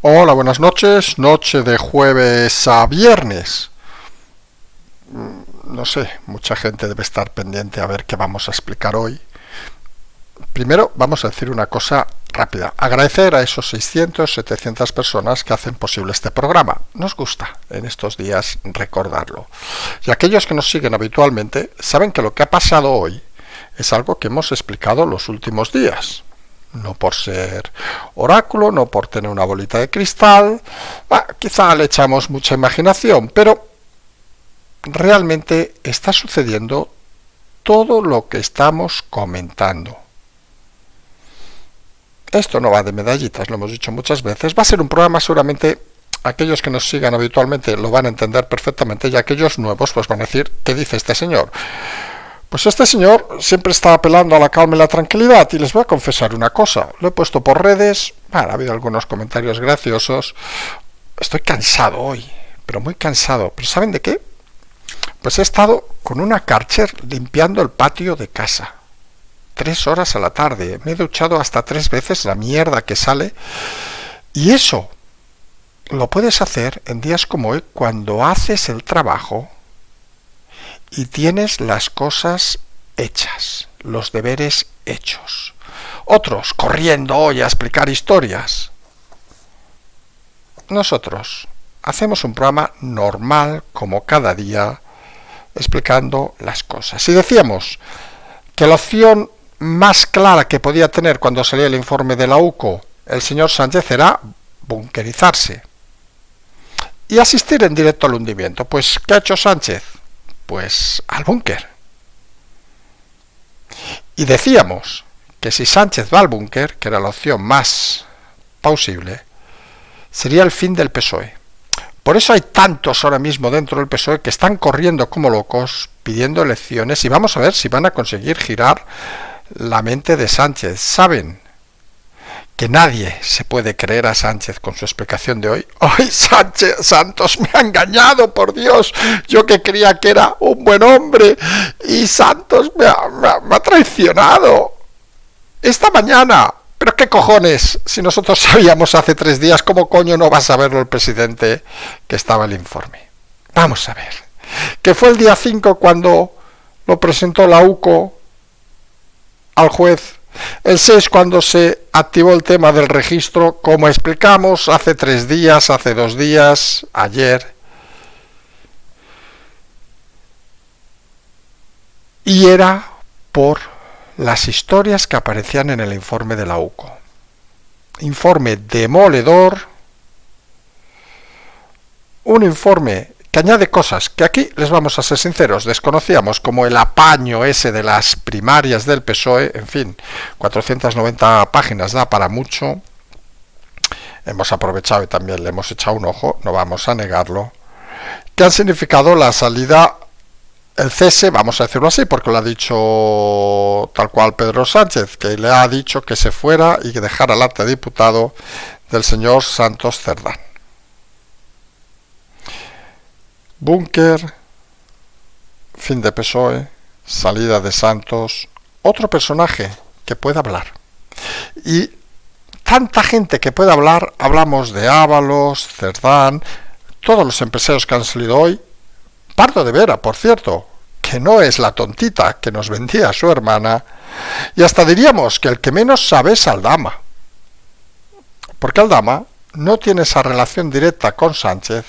Hola, buenas noches. Noche de jueves a viernes. No sé, mucha gente debe estar pendiente a ver qué vamos a explicar hoy. Primero vamos a decir una cosa rápida. Agradecer a esos 600, 700 personas que hacen posible este programa. Nos gusta en estos días recordarlo. Y aquellos que nos siguen habitualmente saben que lo que ha pasado hoy es algo que hemos explicado los últimos días. No por ser oráculo, no por tener una bolita de cristal, quizá le echamos mucha imaginación, pero realmente está sucediendo todo lo que estamos comentando. Esto no va de medallitas, lo hemos dicho muchas veces. Va a ser un programa, seguramente aquellos que nos sigan habitualmente lo van a entender perfectamente, y aquellos nuevos pues van a decir, ¿qué dice este señor? Pues este señor siempre está apelando a la calma y la tranquilidad, y les voy a confesar una cosa. Lo he puesto por redes, ha habido algunos comentarios graciosos. Estoy cansado hoy, pero muy cansado. ¿Pero saben de qué? Pues he estado con una Karcher limpiando el patio de casa. 3 horas a la tarde. Me he duchado hasta 3 veces, la mierda que sale. Y eso lo puedes hacer en días como hoy, cuando haces el trabajo y tienes las cosas hechas, los deberes hechos. Otros corriendo hoy a explicar historias. Nosotros hacemos un programa normal, como cada día, explicando las cosas. Y decíamos que la opción más clara que podía tener cuando salía el informe de la UCO el señor Sánchez era bunkerizarse y asistir en directo al hundimiento. Pues, ¿qué ha hecho Sánchez? Pues al búnker. Y decíamos que si Sánchez va al búnker, que era la opción más plausible, sería el fin del PSOE. Por eso hay tantos ahora mismo dentro del PSOE que están corriendo como locos pidiendo elecciones, y vamos a ver si van a conseguir girar la mente de Sánchez. Saben que nadie se puede creer a Sánchez con su explicación de hoy. ¡Ay, Sánchez Santos me ha engañado, por Dios! Yo que creía que era un buen hombre, y Santos me ha traicionado. Esta mañana. ¿Pero qué cojones? Si nosotros sabíamos hace 3 días, ¿cómo coño no va a saberlo el presidente que estaba el informe? Vamos a ver. Que fue el día 5 cuando lo presentó la UCO al juez. El 6 cuando se activó el tema del registro, como explicamos hace 3 días, hace 2 días, ayer. Y era por las historias que aparecían en el informe de la UCO. Informe demoledor, un informe que añade cosas que aquí, les vamos a ser sinceros, desconocíamos, como el apaño ese de las primarias del PSOE. En fin, 490 páginas da para mucho. Hemos aprovechado y también le hemos echado un ojo, no vamos a negarlo, que han significado la salida, el cese, vamos a decirlo así, porque lo ha dicho tal cual Pedro Sánchez, que le ha dicho que se fuera y que dejara el acta de diputado del señor Santos Cerdán. Búnker, fin de PSOE, salida de Santos, otro personaje que puede hablar. Y tanta gente que puede hablar, hablamos de Ábalos, Cerdán, todos los empresarios que han salido hoy. Pardo de Vera, por cierto, que no es la tontita que nos vendía a su hermana, y hasta diríamos que el que menos sabe es Aldama, porque Aldama no tiene esa relación directa con Sánchez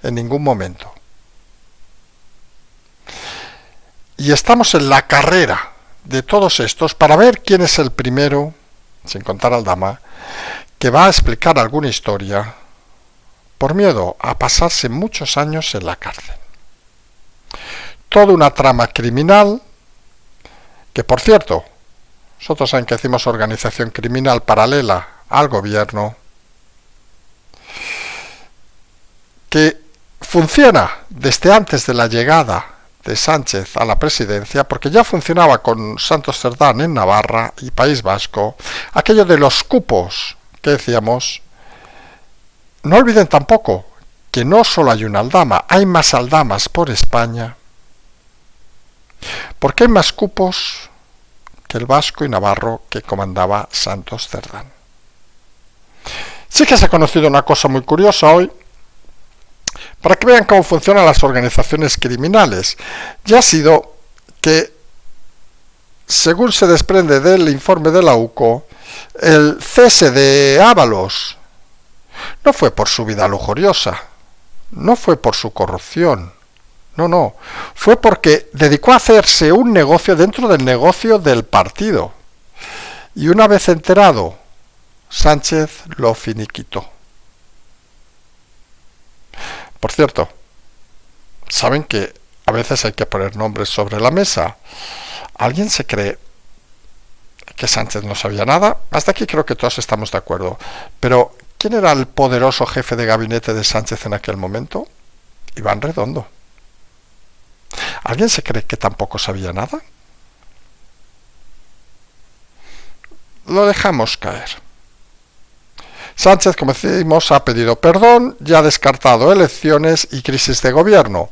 en ningún momento. Y estamos en la carrera de todos estos para ver quién es el primero, sin contar Aldama, que va a explicar alguna historia por miedo a pasarse muchos años en la cárcel. Toda una trama criminal, que por cierto, nosotros saben que decimos organización criminal paralela al gobierno, que funciona desde antes de la llegada de Sánchez a la presidencia, porque ya funcionaba con Santos Cerdán en Navarra y País Vasco, aquello de los cupos que decíamos. No olviden tampoco que no solo hay una Aldama, hay más Aldamas por España, porque hay más cupos que el vasco y navarro que comandaba Santos Cerdán. Sí que se ha conocido una cosa muy curiosa hoy, para que vean cómo funcionan las organizaciones criminales. Ya ha sido que, según se desprende del informe de la UCO, el cese de Ábalos no fue por su vida lujuriosa, no fue por su corrupción, no, fue porque dedicó a hacerse un negocio dentro del negocio del partido. Y una vez enterado, Sánchez lo finiquitó. Por cierto, saben que a veces hay que poner nombres sobre la mesa. ¿Alguien se cree que Sánchez no sabía nada? Hasta aquí creo que todos estamos de acuerdo. Pero, ¿quién era el poderoso jefe de gabinete de Sánchez en aquel momento? Iván Redondo. ¿Alguien se cree que tampoco sabía nada? Lo dejamos caer. Sánchez, como decimos, ha pedido perdón, ya ha descartado elecciones y crisis de gobierno,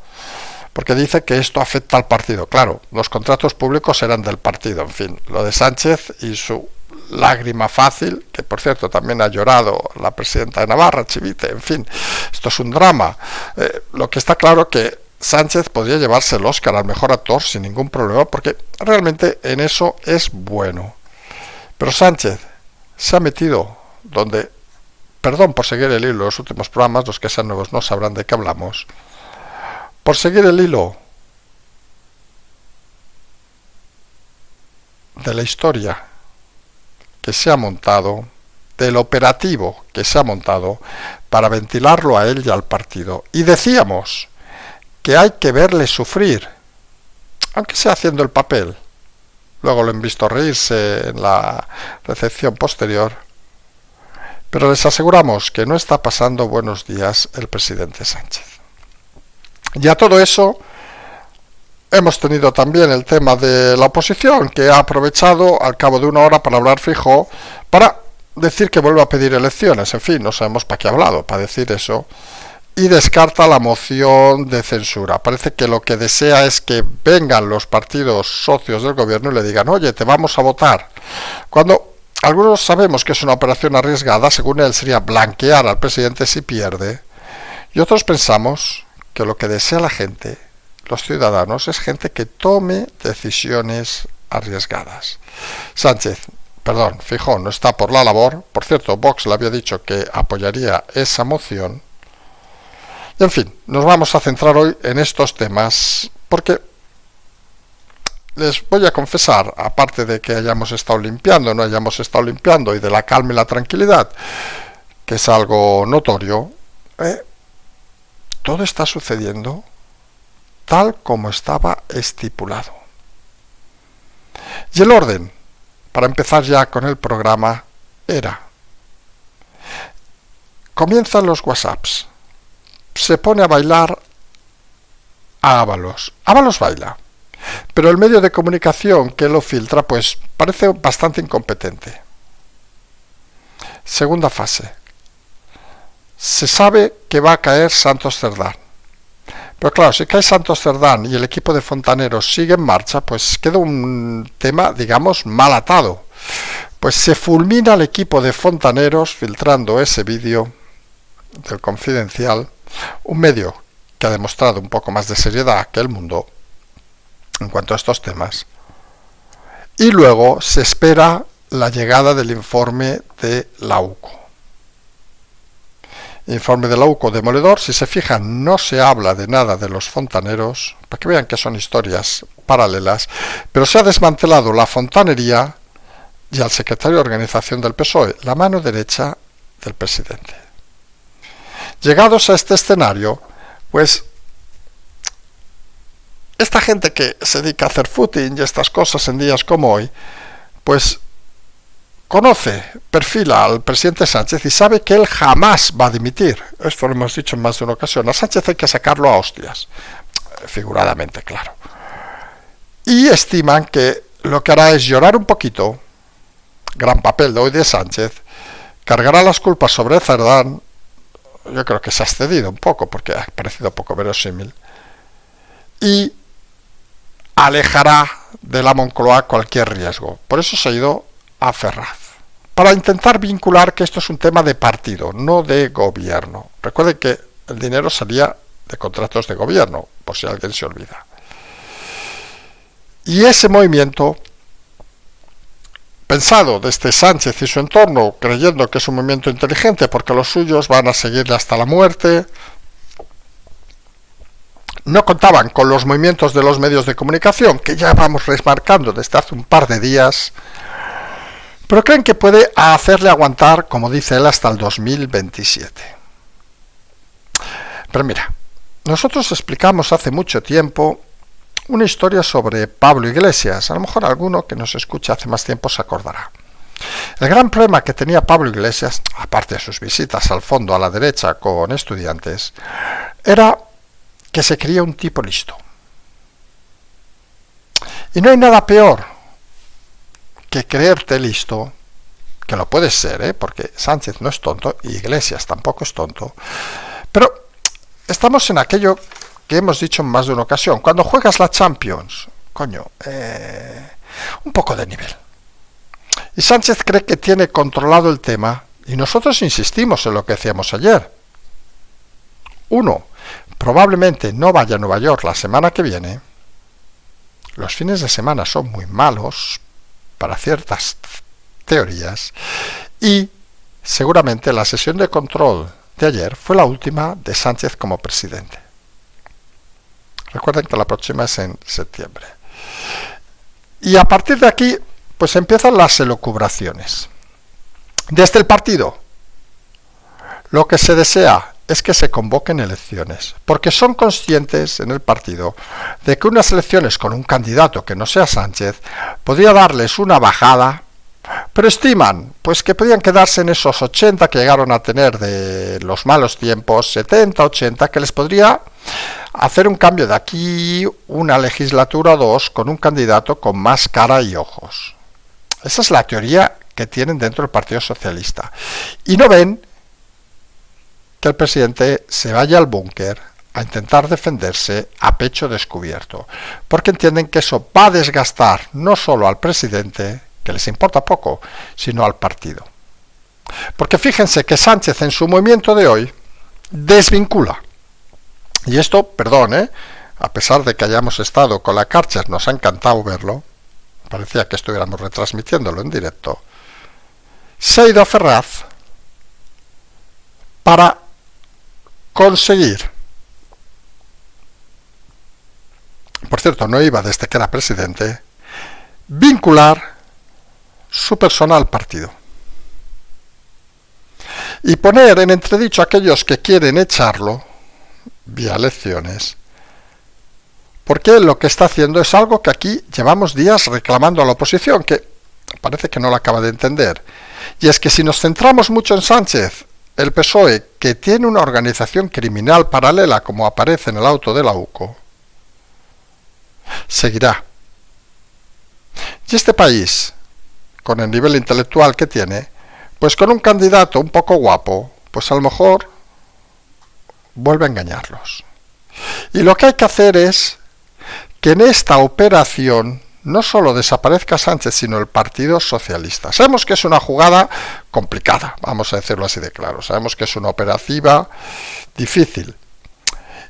porque dice que esto afecta al partido. Claro, los contratos públicos eran del partido, en fin, lo de Sánchez y su lágrima fácil, que por cierto también ha llorado la presidenta de Navarra, Chivite, en fin, esto es un drama. Lo que está claro que Sánchez podría llevarse el Oscar al mejor actor sin ningún problema, porque realmente en eso es bueno. Pero Sánchez se ha metido donde, perdón por seguir el hilo de los últimos programas, los que sean nuevos no sabrán de qué hablamos, por seguir el hilo de la historia que se ha montado, del operativo que se ha montado para ventilarlo a él y al partido. Y decíamos que hay que verle sufrir, aunque sea haciendo el papel. Luego lo han visto reírse en la recepción posterior. Pero les aseguramos que no está pasando buenos días el presidente Sánchez. Y a todo eso hemos tenido también el tema de la oposición, que ha aprovechado al cabo de una hora para hablar Feijóo, para decir que vuelve a pedir elecciones. En fin, no sabemos para qué ha hablado, para decir eso. Y descarta la moción de censura. Parece que lo que desea es que vengan los partidos socios del gobierno y le digan, oye, te vamos a votar. Cuando algunos sabemos que es una operación arriesgada, según él sería blanquear al presidente si pierde, y otros pensamos que lo que desea la gente, los ciudadanos, es gente que tome decisiones arriesgadas. Feijóo no está por la labor. Por cierto, Vox le había dicho que apoyaría esa moción. Y en fin, nos vamos a centrar hoy en estos temas, porque les voy a confesar, aparte de que hayamos estado limpiando, no hayamos estado limpiando, y de la calma y la tranquilidad, que es algo notorio, todo está sucediendo tal como estaba estipulado. Y el orden, para empezar ya con el programa, era: comienzan los WhatsApps, se pone a bailar a Ábalos. Ábalos baila, pero el medio de comunicación que lo filtra pues parece bastante incompetente. Segunda fase. Se sabe que va a caer Santos Cerdán. Pero claro, si cae Santos Cerdán y el equipo de fontaneros sigue en marcha, pues queda un tema, digamos, mal atado. Pues se fulmina al equipo de fontaneros filtrando ese vídeo del Confidencial, un medio que ha demostrado un poco más de seriedad que El Mundo en cuanto a estos temas. Y luego se espera la llegada del informe de la UCO. Informe de la UCO demoledor. Si se fijan, no se habla de nada de los fontaneros, para que vean que son historias paralelas, pero se ha desmantelado la fontanería y al secretario de organización del PSOE, la mano derecha del presidente. Llegados a este escenario, pues esta gente que se dedica a hacer footing y estas cosas en días como hoy, pues conoce, perfila al presidente Sánchez y sabe que él jamás va a dimitir. Esto lo hemos dicho en más de una ocasión. A Sánchez hay que sacarlo a hostias, figuradamente, claro. Y estiman que lo que hará es llorar un poquito, gran papel de hoy de Sánchez, cargará las culpas sobre Cerdán. Yo creo que se ha excedido un poco porque ha parecido poco verosímil, y alejará de la Moncloa cualquier riesgo. Por eso se ha ido a Ferraz, para intentar vincular que esto es un tema de partido, no de gobierno. Recuerden que el dinero salía de contratos de gobierno, por si alguien se olvida. Y ese movimiento, pensado desde Sánchez y su entorno, creyendo que es un movimiento inteligente porque los suyos van a seguirle hasta la muerte, no contaban con los movimientos de los medios de comunicación, que ya vamos remarcando desde hace un par de días, pero creen que puede hacerle aguantar, como dice él, hasta el 2027. Pero mira, nosotros explicamos hace mucho tiempo una historia sobre Pablo Iglesias. A lo mejor alguno que nos escucha hace más tiempo se acordará. El gran problema que tenía Pablo Iglesias, aparte de sus visitas al fondo a la derecha con estudiantes, era que se creía un tipo listo. Y no hay nada peor que creerte listo, que lo puedes ser, porque Sánchez no es tonto y Iglesias tampoco es tonto, pero estamos en aquello que hemos dicho en más de una ocasión. Cuando juegas la Champions, un poco de nivel. Y Sánchez cree que tiene controlado el tema, y nosotros insistimos en lo que decíamos ayer. Uno, probablemente no vaya a Nueva York la semana que viene. Los fines de semana son muy malos para ciertas teorías, y seguramente la sesión de control de ayer fue la última de Sánchez como presidente. Recuerden que la próxima es en septiembre. Y a partir de aquí, pues empiezan las elucubraciones. Desde el partido, lo que se desea es que se convoquen elecciones, porque son conscientes en el partido de que unas elecciones con un candidato que no sea Sánchez podría darles una bajada, pero estiman pues que podrían quedarse en esos 80 que llegaron a tener de los malos tiempos, 70, 80, que les podría hacer un cambio de aquí una legislatura o dos con un candidato con más cara y ojos. Esa es la teoría que tienen dentro del Partido Socialista. Y no ven que el presidente se vaya al búnker a intentar defenderse a pecho descubierto, porque entienden que eso va a desgastar no solo al presidente, que les importa poco, sino al partido. Porque fíjense que Sánchez en su movimiento de hoy desvincula. Y esto, perdón, a pesar de que hayamos estado con la Karcher, nos ha encantado verlo, parecía que estuviéramos retransmitiéndolo en directo, se ha ido a Ferraz para conseguir, por cierto, no iba desde que era presidente, vincular su persona al partido y poner en entredicho a aquellos que quieren echarlo vía elecciones, porque lo que está haciendo es algo que aquí llevamos días reclamando a la oposición, que parece que no lo acaba de entender, y es que si nos centramos mucho en Sánchez, el PSOE, que tiene una organización criminal paralela como aparece en el auto de la UCO, seguirá. Y este país, con el nivel intelectual que tiene, pues con un candidato un poco guapo, pues a lo mejor vuelve a engañarlos. Y lo que hay que hacer es que en esta operación no solo desaparezca Sánchez, sino el Partido Socialista. Sabemos que es una jugada complicada, vamos a decirlo así de claro. Sabemos que es una operativa difícil.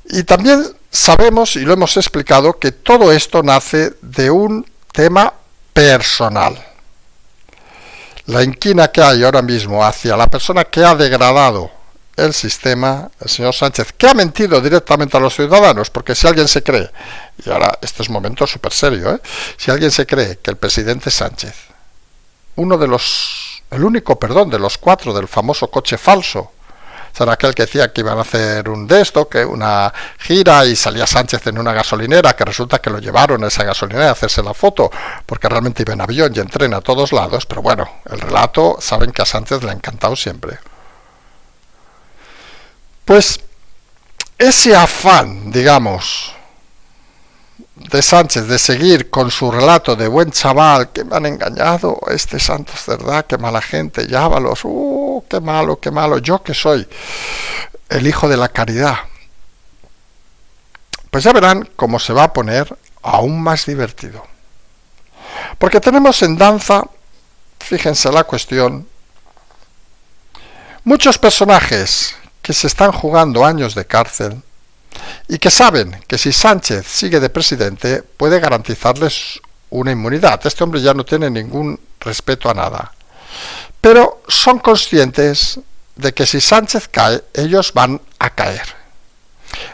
Y también sabemos, y lo hemos explicado, que todo esto nace de un tema personal. La inquina que hay ahora mismo hacia la persona que ha degradado el sistema, el señor Sánchez, que ha mentido directamente a los ciudadanos, porque si alguien se cree, y ahora este es un momento súper serio, si alguien se cree que el presidente Sánchez, el único de los 4 del famoso coche falso, será aquel que decía que iban a hacer que una gira y salía Sánchez en una gasolinera, que resulta que lo llevaron a esa gasolinera a hacerse la foto, porque realmente iba en avión y en tren a todos lados, pero bueno, el relato saben que a Sánchez le ha encantado siempre. Pues ese afán, digamos, de Sánchez de seguir con su relato de buen chaval, que me han engañado, este santo es verdad, qué mala gente, llávalos, qué malo, yo que soy el hijo de la caridad. Pues ya verán cómo se va a poner aún más divertido. Porque tenemos en danza, fíjense la cuestión, Muchos personajes que se están jugando años de cárcel y que saben que si Sánchez sigue de presidente puede garantizarles una inmunidad. Este hombre ya no tiene ningún respeto a nada. Pero son conscientes de que si Sánchez cae, ellos van a caer.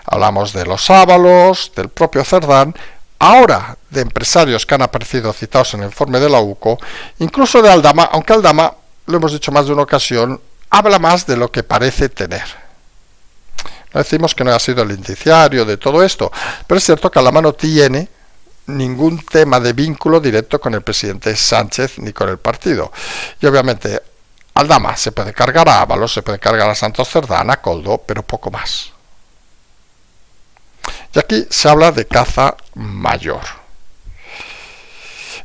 Hablamos de los Ábalos, del propio Cerdán, ahora de empresarios que han aparecido citados en el informe de la UCO, incluso de Aldama, aunque Aldama, lo hemos dicho más de una ocasión, habla más de lo que parece tener. No decimos que no haya sido el indiciario de todo esto, pero es cierto que Aldama no tiene ningún tema de vínculo directo con el presidente Sánchez ni con el partido. Y obviamente Aldama se puede cargar a Ábalos, se puede cargar a Santos Cerdán, a Koldo, pero poco más. Y aquí se habla de caza mayor.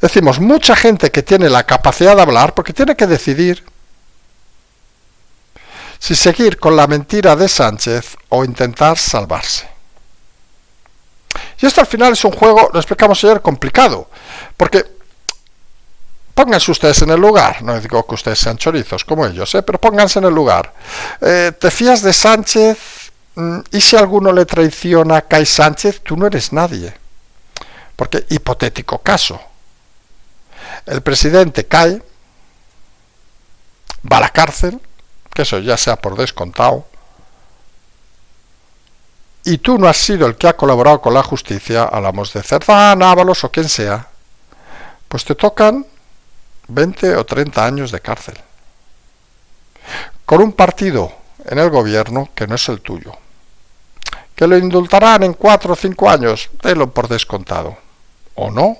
Decimos, mucha gente que tiene la capacidad de hablar, porque tiene que decidir si seguir con la mentira de Sánchez o intentar salvarse. Y esto al final es un juego, lo explicamos ayer, complicado, porque pónganse ustedes en el lugar, no digo que ustedes sean chorizos como ellos, pero pónganse en el lugar. ¿Te fías de Sánchez? ¿Y si alguno le traiciona, cae Sánchez? Tú no eres nadie. Porque, hipotético caso, el presidente cae, va a la cárcel, que eso ya sea por descontado, y tú no has sido el que ha colaborado con la justicia, hablamos de Cerdán, Ábalos o quien sea, pues te tocan 20 o 30 años de cárcel. Con un partido en el gobierno que no es el tuyo. Que lo indultarán en 4 o 5 años, délo por descontado. O no.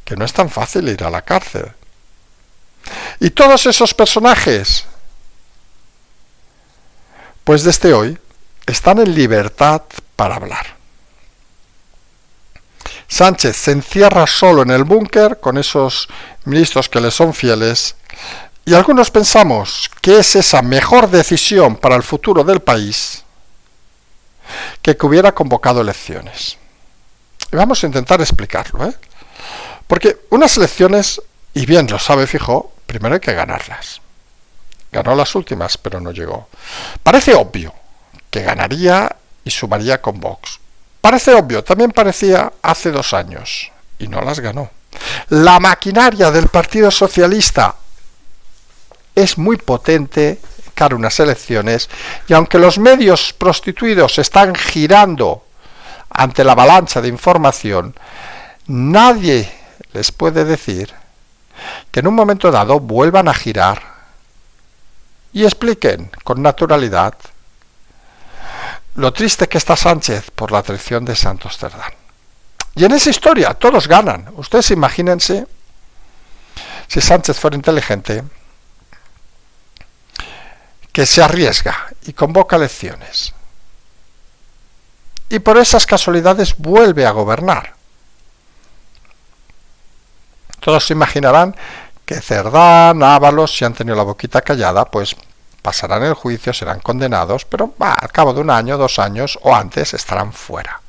Que no es tan fácil ir a la cárcel. Y todos esos personajes, pues desde hoy, están en libertad para hablar. Sánchez se encierra solo en el búnker con esos ministros que le son fieles y algunos pensamos que es esa mejor decisión para el futuro del país que hubiera convocado elecciones. Y vamos a intentar explicarlo, porque unas elecciones, y bien lo sabe Feijóo, primero hay que ganarlas. Ganó las últimas, pero no llegó. Parece obvio que ganaría y sumaría con Vox. Parece obvio, también parecía hace 2 años, y no las ganó. La maquinaria del Partido Socialista es muy potente cara a unas elecciones, y aunque los medios prostituidos están girando ante la avalancha de información, nadie les puede decir que en un momento dado vuelvan a girar y expliquen con naturalidad lo triste que está Sánchez por la traición de Santos Cerdán. Y en esa historia todos ganan. Ustedes imagínense si Sánchez fuera inteligente, que se arriesga y convoca elecciones. Y por esas casualidades vuelve a gobernar. Todos se imaginarán que Cerdán, Ábalos, si han tenido la boquita callada, pues pasarán el juicio, serán condenados, pero al cabo de 1 año, 2 años o antes estarán fuera.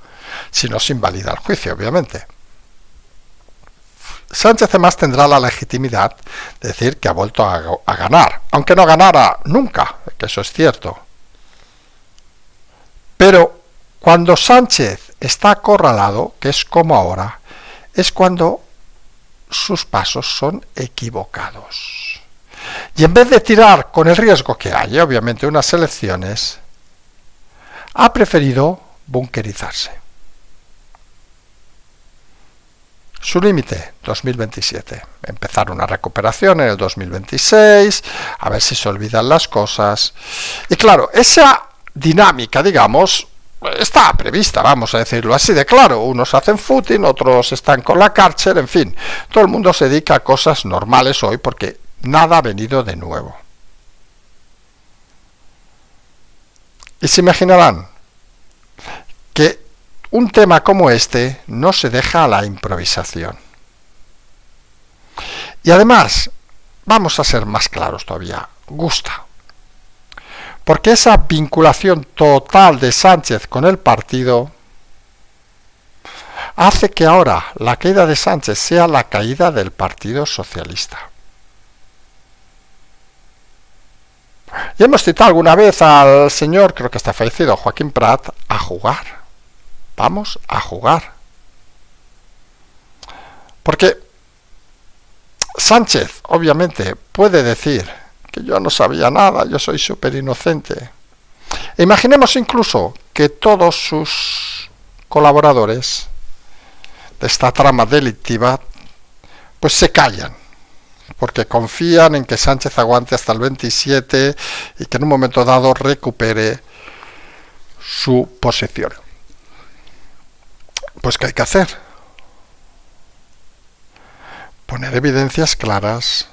Si no se invalida el juicio, obviamente. Sánchez además tendrá la legitimidad de decir que ha vuelto a ganar, aunque no ganara nunca, que eso es cierto. Pero cuando Sánchez está acorralado, que es como ahora, es cuando sus pasos son equivocados. Y en vez de tirar con el riesgo que hay, obviamente, unas elecciones, ha preferido bunkerizarse. Su límite, 2027. Empezar una recuperación en el 2026, a ver si se olvidan las cosas. Y claro, esa dinámica, digamos, está prevista, vamos a decirlo así de claro. Unos hacen footing, otros están con la cárcel, en fin. Todo el mundo se dedica a cosas normales hoy porque nada ha venido de nuevo. Y se imaginarán que un tema como este no se deja a la improvisación. Y además, vamos a ser más claros todavía, gusta. Porque esa vinculación total de Sánchez con el partido hace que ahora la caída de Sánchez sea la caída del Partido Socialista. Y hemos citado alguna vez al señor, creo que está fallecido, Joaquín Prat, a jugar. Vamos a jugar. Porque Sánchez, obviamente, puede decir que yo no sabía nada, yo soy súper inocente. Imaginemos incluso que todos sus colaboradores de esta trama delictiva pues se callan, porque confían en que Sánchez aguante hasta el 27 y que en un momento dado recupere su posición. Pues ¿qué hay que hacer? Poner evidencias claras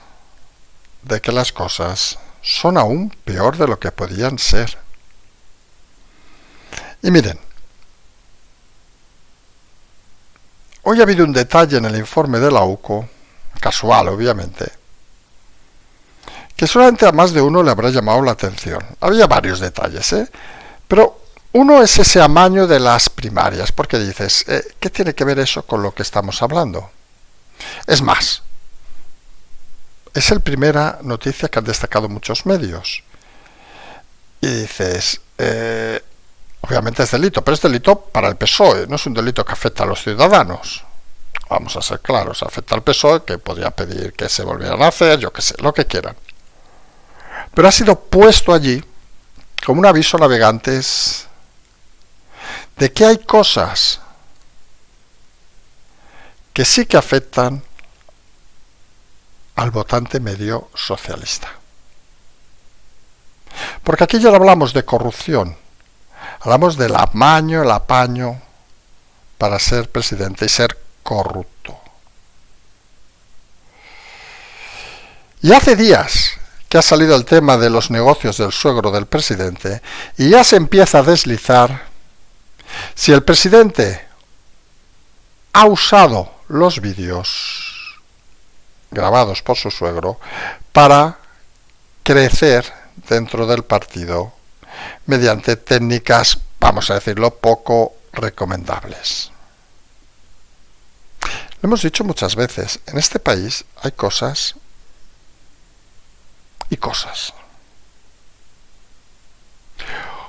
de que las cosas son aún peor de lo que podían ser. Y miren, hoy ha habido un detalle en el informe de la UCO, casual obviamente, que solamente a más de uno le habrá llamado la atención. Había varios detalles, pero uno es ese amaño de las primarias, porque dices, ¿qué tiene que ver eso con lo que estamos hablando? Es más, es la primera noticia que han destacado muchos medios. Y dices, obviamente es delito, pero es delito para el PSOE, no es un delito que afecta a los ciudadanos. Vamos a ser claros, afecta al PSOE, que podría pedir que se volvieran a hacer, yo qué sé, lo que quieran. Pero ha sido puesto allí como un aviso a navegantes de que hay cosas que sí que afectan al votante medio socialista. Porque aquí ya no hablamos de corrupción, hablamos del amaño, el apaño para ser presidente y ser corrupto. Y hace días que ha salido el tema de los negocios del suegro del presidente y ya se empieza a deslizar si el presidente ha usado los vídeos grabados por su suegro para crecer dentro del partido mediante técnicas, vamos a decirlo, poco recomendables. Lo hemos dicho muchas veces, en este país hay cosas y cosas.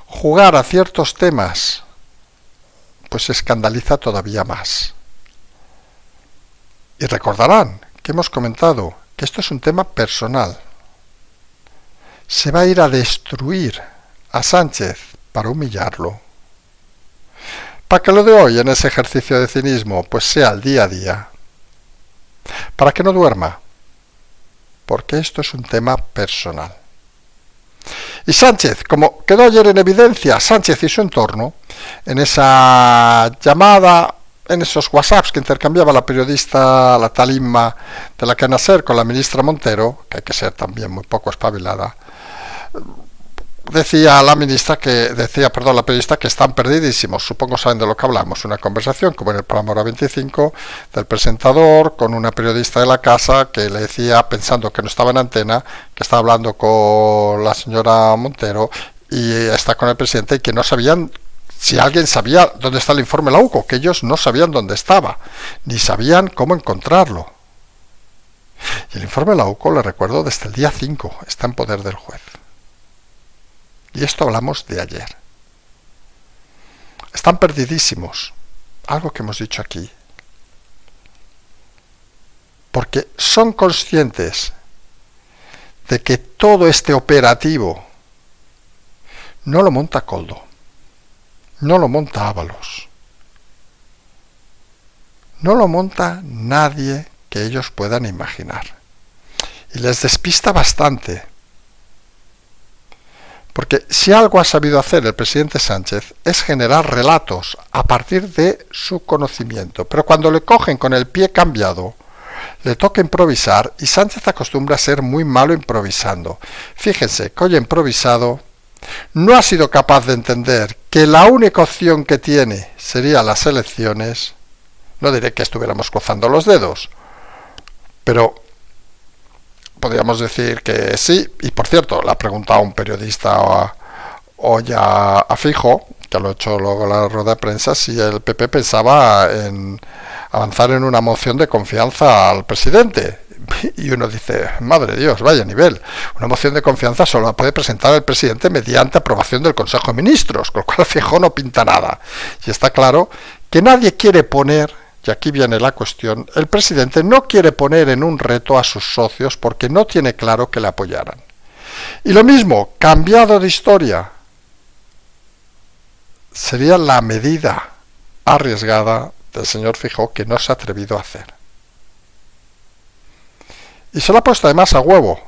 Jugar a ciertos temas pues escandaliza todavía más. Y recordarán que hemos comentado que esto es un tema personal. Se va a ir a destruir a Sánchez para humillarlo. Para que lo de hoy, en ese ejercicio de cinismo, pues sea el día a día. Para que no duerma. Porque esto es un tema personal. Y Sánchez, como quedó ayer en evidencia, Sánchez y su entorno, en esa llamada, en esos WhatsApps que intercambiaba la periodista, la tal Inma de la cadena SER con la ministra Montero, que hay que ser también muy poco espabilada, decía la periodista que están perdidísimos. Supongo saben de lo que hablamos. Una conversación como en el programa Hora 25 del presentador con una periodista de la casa que le decía, pensando que no estaba en antena, que estaba hablando con la señora Montero y está con el presidente, y que no sabían si alguien sabía dónde está el informe de la UCO, que ellos no sabían dónde estaba, ni sabían cómo encontrarlo. Y el informe de la UCO, le recuerdo, desde el día 5 está en poder del juez. Y esto hablamos de ayer. Están perdidísimos. Algo que hemos dicho aquí. Porque son conscientes de que todo este operativo no lo monta Koldo. No lo monta Ábalos. No lo monta nadie que ellos puedan imaginar. Y les despista bastante. Porque si algo ha sabido hacer el presidente Sánchez es generar relatos a partir de su conocimiento. Pero cuando le cogen con el pie cambiado, le toca improvisar, y Sánchez acostumbra a ser muy malo improvisando. Fíjense que hoy ha improvisado, no ha sido capaz de entender que la única opción que tiene sería las elecciones. No diré que estuviéramos cruzando los dedos, pero podríamos decir que sí. Y por cierto, le ha preguntado a un periodista hoy a Feijóo, que lo ha hecho luego en la rueda de prensa, si el PP pensaba en avanzar en una moción de confianza al presidente. Y uno dice, madre de Dios, vaya nivel. Una moción de confianza solo la puede presentar el presidente mediante aprobación del Consejo de Ministros, con lo cual Feijóo no pinta nada. Y está claro que nadie quiere poner, y aquí viene la cuestión, el presidente no quiere poner en un reto a sus socios porque no tiene claro que le apoyaran. Y lo mismo, cambiado de historia, sería la medida arriesgada del señor Feijóo que no se ha atrevido a hacer. Y se lo ha puesto además a huevo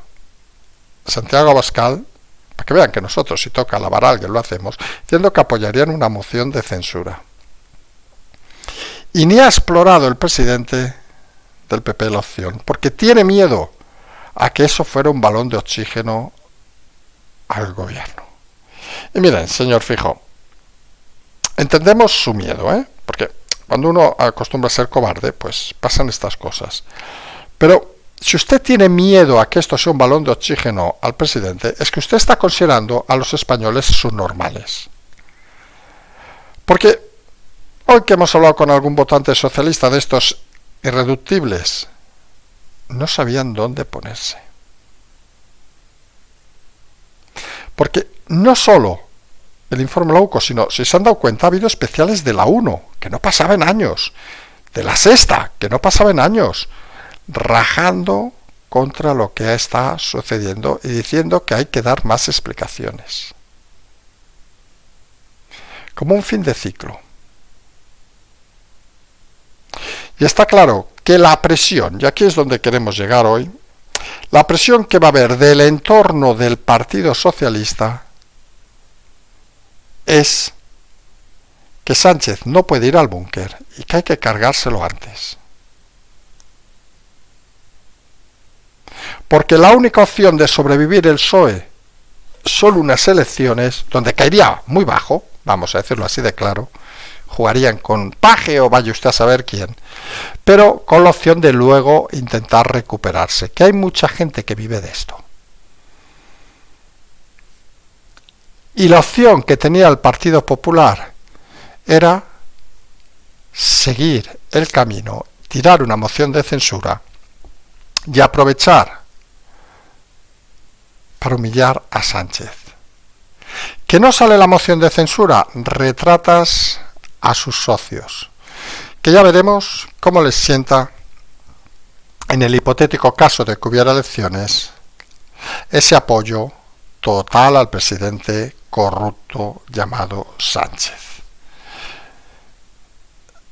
Santiago Abascal, para que vean que nosotros, si toca lavar a alguien, lo hacemos, diciendo que apoyarían una moción de censura. Y ni ha explorado el presidente del PP la opción, porque tiene miedo a que eso fuera un balón de oxígeno al gobierno. Y miren, señor Feijóo, entendemos su miedo, porque cuando uno acostumbra a ser cobarde, pues pasan estas cosas. Pero si usted tiene miedo a que esto sea un balón de oxígeno al presidente, es que usted está considerando a los españoles subnormales. Porque hoy que hemos hablado con algún votante socialista de estos irreductibles, no sabían dónde ponerse. Porque no solo el informe de la UCO, sino, si se han dado cuenta, ha habido especiales de la 1, que no pasaba en años, de la Sexta, que no pasaba en años, rajando contra lo que está sucediendo y diciendo que hay que dar más explicaciones. Como un fin de ciclo. Y está claro que la presión, y aquí es donde queremos llegar hoy, la presión que va a haber del entorno del Partido Socialista es que Sánchez no puede ir al búnker y que hay que cargárselo antes. Porque la única opción de sobrevivir el PSOE son unas elecciones donde caería muy bajo, vamos a decirlo así de claro, jugarían con Paje o vaya usted a saber quién, pero con la opción de luego intentar recuperarse, que hay mucha gente que vive de esto. Y la opción que tenía el Partido Popular era seguir el camino, tirar una moción de censura y aprovechar para humillar a Sánchez. ¿Que no sale la moción de censura? Retratas a sus socios, que ya veremos cómo les sienta en el hipotético caso de que hubiera elecciones ese apoyo total al presidente corrupto llamado Sánchez.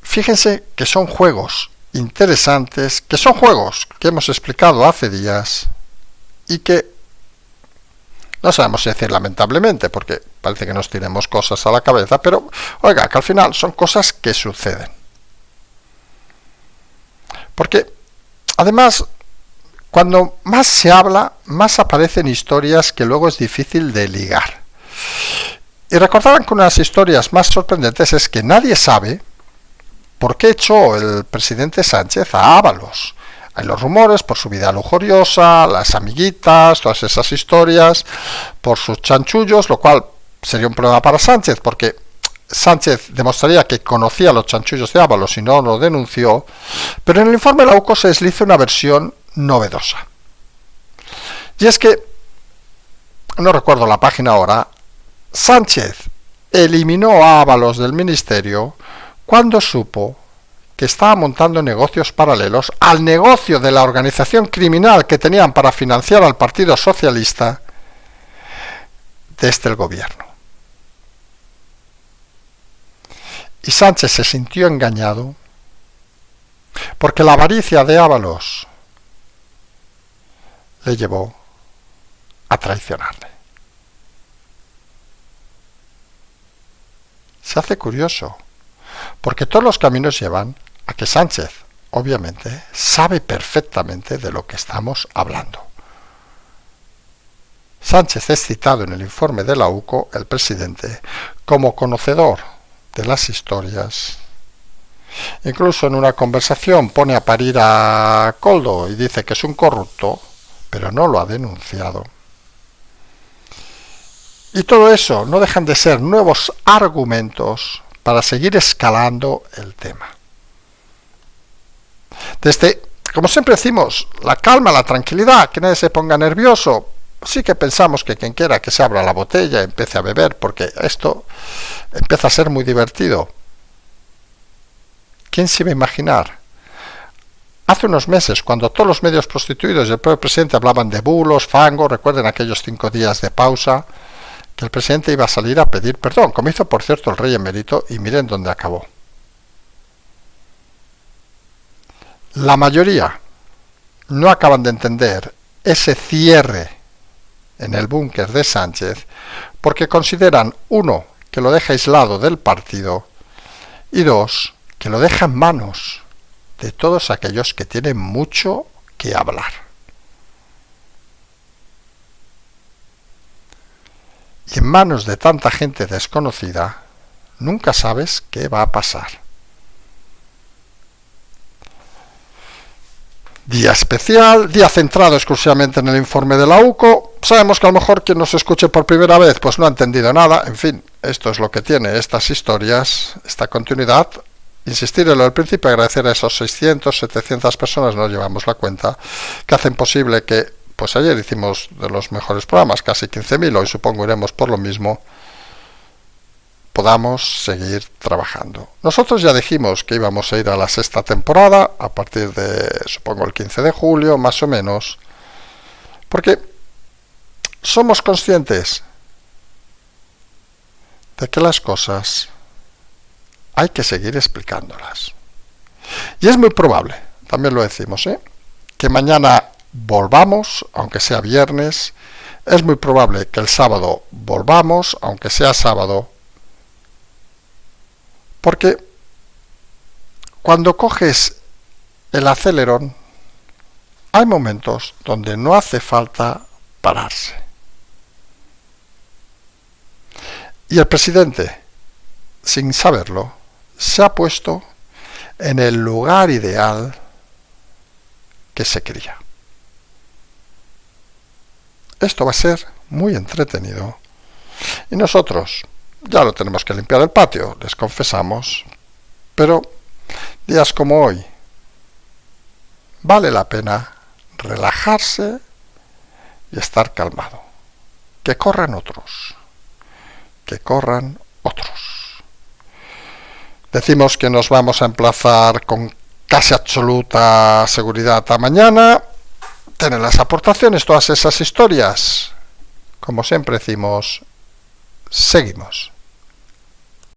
Fíjense que son juegos interesantes, que son juegos que hemos explicado hace días y que no sabemos si decir lamentablemente, porque parece que nos tiremos cosas a la cabeza, pero oiga, que al final son cosas que suceden. Porque además, cuando más se habla, más aparecen historias que luego es difícil de ligar. Y recordarán que una de las historias más sorprendentes es que nadie sabe por qué echó el presidente Sánchez a Ábalos. Hay los rumores por su vida lujuriosa, las amiguitas, todas esas historias, por sus chanchullos, lo cual sería un problema para Sánchez, porque Sánchez demostraría que conocía los chanchullos de Ábalos y no lo denunció, pero en el informe de la UCO se desliza una versión novedosa. Y es que, no recuerdo la página ahora, Sánchez eliminó a Ábalos del ministerio cuando supo que estaba montando negocios paralelos al negocio de la organización criminal que tenían para financiar al Partido Socialista desde el gobierno. Y Sánchez se sintió engañado porque la avaricia de Ábalos le llevó a traicionarle. Se hace curioso, porque todos los caminos llevan a que Sánchez, obviamente, sabe perfectamente de lo que estamos hablando. Sánchez es citado en el informe de la UCO, el presidente, como conocedor de las historias. Incluso en una conversación pone a parir a Koldo y dice que es un corrupto, pero no lo ha denunciado. Y todo eso no dejan de ser nuevos argumentos para seguir escalando el tema. Desde Como siempre decimos, la calma, la tranquilidad, que nadie se ponga nervioso. Sí que pensamos que quien quiera que se abra la botella y empiece a beber, porque esto empieza a ser muy divertido. ¿Quién se iba a imaginar? Hace unos meses, cuando todos los medios prostituidos y el propio presidente hablaban de bulos, fango, recuerden aquellos 5 días de pausa, que el presidente iba a salir a pedir perdón, como hizo por cierto el rey emérito, y miren dónde acabó. La mayoría no acaban de entender ese cierre en el búnker de Sánchez porque consideran, uno, que lo deja aislado del partido y dos, que lo deja en manos de todos aquellos que tienen mucho que hablar. Y en manos de tanta gente desconocida, nunca sabes qué va a pasar. Día especial, día centrado exclusivamente en el informe de la UCO. Sabemos que a lo mejor quien nos escuche por primera vez pues no ha entendido nada. En fin, esto es lo que tiene estas historias, esta continuidad. Insistir en lo del principio, agradecer a esos 600, 700 personas, no llevamos la cuenta, que hacen posible que, pues ayer hicimos de los mejores programas, casi 15.000, hoy supongo iremos por lo mismo, podamos seguir trabajando. Nosotros ya dijimos que íbamos a ir a la 6ª temporada, a partir de, supongo, el 15 de julio, más o menos, porque somos conscientes de que las cosas hay que seguir explicándolas. Y es muy probable, también lo decimos, que mañana volvamos, aunque sea viernes. Es muy probable que el sábado volvamos, aunque sea sábado, porque cuando coges el acelerón, hay momentos donde no hace falta pararse. Y el presidente, sin saberlo, se ha puesto en el lugar ideal que se quería. Esto va a ser muy entretenido. Y nosotros ya lo tenemos que limpiar el patio, les confesamos. Pero días como hoy, vale la pena relajarse y estar calmado. Que corran otros. Que corran otros. Decimos que nos vamos a emplazar con casi absoluta seguridad a mañana. Tienen las aportaciones, todas esas historias. Como siempre decimos, seguimos.